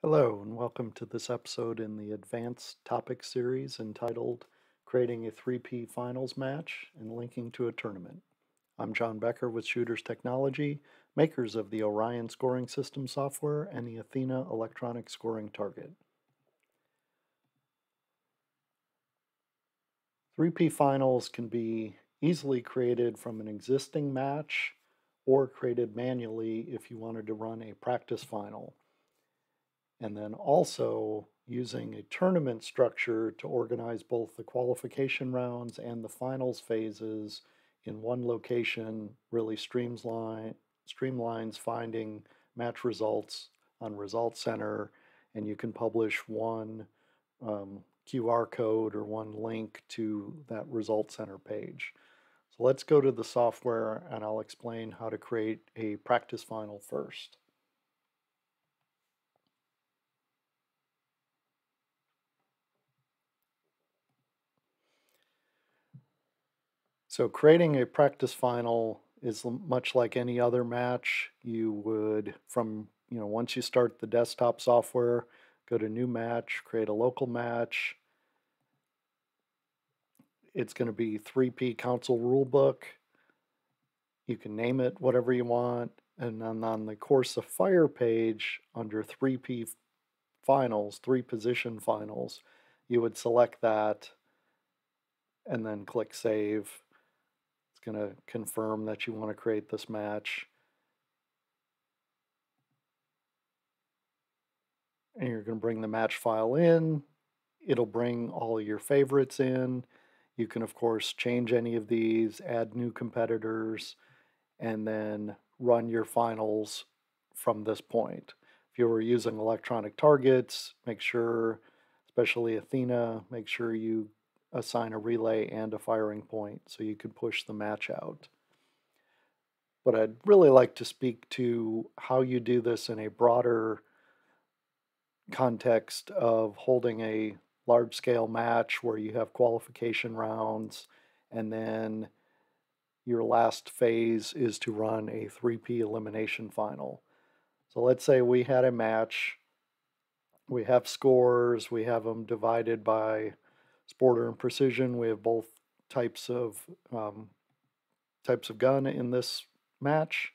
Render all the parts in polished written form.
Hello, and welcome to this episode in the Advanced Topic series entitled Creating a 3P Finals Match and Linking to a Tournament. I'm John Becker with Shooters Technology, makers of the Orion scoring system software and the Athena electronic scoring target. 3P finals can be easily created from an existing match or created manually if you wanted to run a practice final. And then also using a tournament structure to organize both the qualification rounds and the finals phases in one location really streamlines finding match results on Results Center, and you can publish one QR code or one link to that Results Center page. So let's go to the software and I'll explain how to create a practice final first. So creating a practice final is much like any other match. You would, once you start the desktop software, go to new match, create a local match. It's going to be 3P Council rulebook. You can name it whatever you want. And then on the Course of Fire page, under 3P finals, 3-position finals, you would select that and then click Save. It's going to confirm that you want to create this match. And you're going to bring the match file in. It'll bring all your favorites in. You can, of course, change any of these, add new competitors, and then run your finals from this point. If you were using electronic targets, make sure, especially Athena, make sure you assign a relay and a firing point so you can push the match out. But I'd really like to speak to how you do this in a broader context of holding a large scale match where you have qualification rounds and then your last phase is to run a 3P elimination final. So let's say we had a match, we have scores, we have them divided by sporter and precision, we have both types of gun in this match.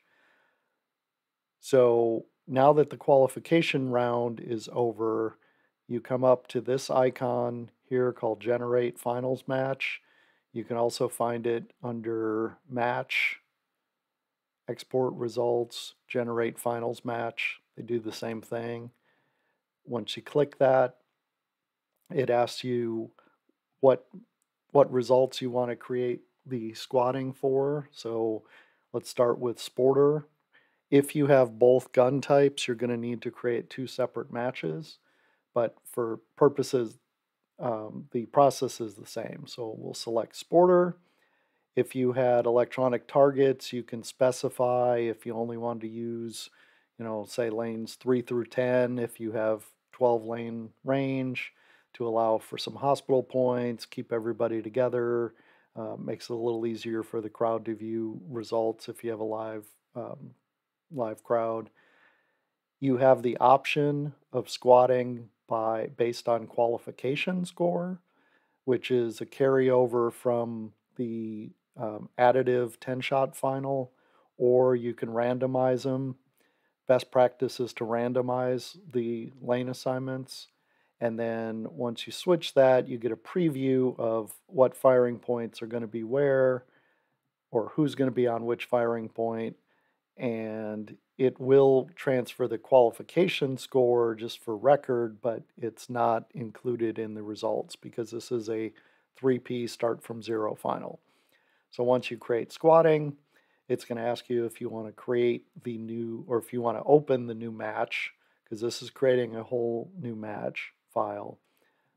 So now that the qualification round is over, you come up to this icon here called Generate Finals Match. You can also find it under Match, Export Results, Generate Finals Match. They do the same thing. Once you click that, it asks you what results you want to create the squatting for. So let's start with Sporter. If you have both gun types, you're going to need to create 2 separate matches, but for purposes, the process is the same. So we'll select Sporter. If you had electronic targets, you can specify if you only want to use, say lanes 3 through 10, if you have 12 lane range to allow for some hospital points, keep everybody together, makes it a little easier for the crowd to view results if you have a live crowd. You have the option of squatting based on qualification score, which is a carryover from the additive 10-shot final, or you can randomize them. Best practice is to randomize the lane assignments. And then once you switch that, you get a preview of what firing points are going to be where, or who's going to be on which firing point, and it will transfer the qualification score just for record, but it's not included in the results because this is a 3P start from zero final. So once you create squatting, it's going to ask you if you want to create the new, or if you want to open the new match, because this is creating a whole new match file.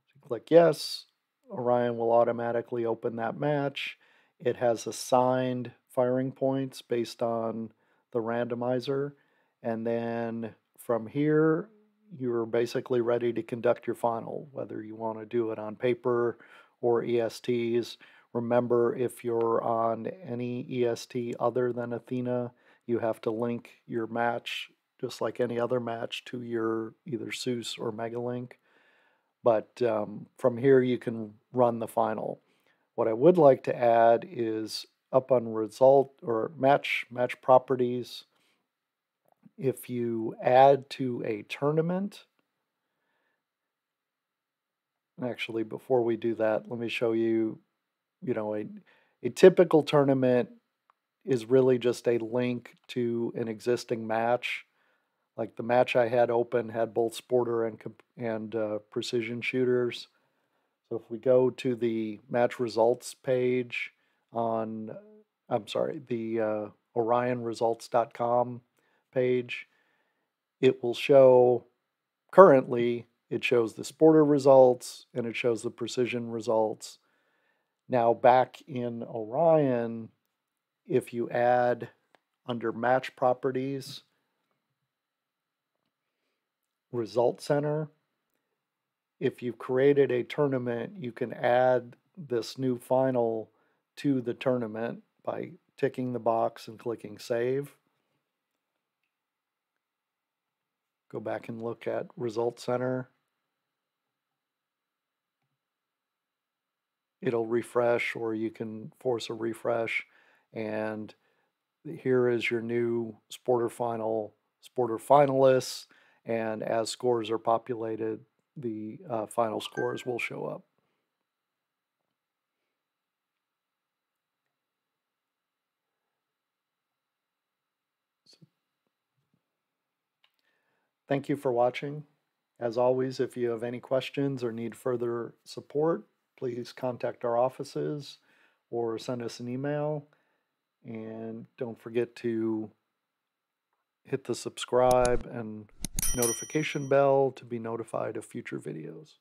So you click yes, Orion will automatically open that match. It has assigned firing points based on the randomizer, and then from here you're basically ready to conduct your final, whether you want to do it on paper or ESTs. Remember, if you're on any EST other than Athena, you have to link your match just like any other match, to your either Seuss or Megalink. But from here you can run the final. What I would like to add is up on result or match properties. If you add to a tournament, actually before we do that, let me show you, a typical tournament is really just a link to an existing match. Like the match I had open had both sporter and precision shooters. So if we go to the match results page on, I'm sorry, the orionresults.com page, it will show, currently it shows the sporter results and it shows the precision results. Now back in Orion, if you add under match properties, result center, if you've created a tournament, you can add this new final to the tournament by ticking the box and clicking save. Go back and look at Result Center. It'll refresh, or you can force a refresh. And here is your new Sporter finalists. And as scores are populated, the final scores will show up. Thank you for watching. As always, if you have any questions or need further support, please contact our offices or send us an email. And don't forget to hit the subscribe and notification bell to be notified of future videos.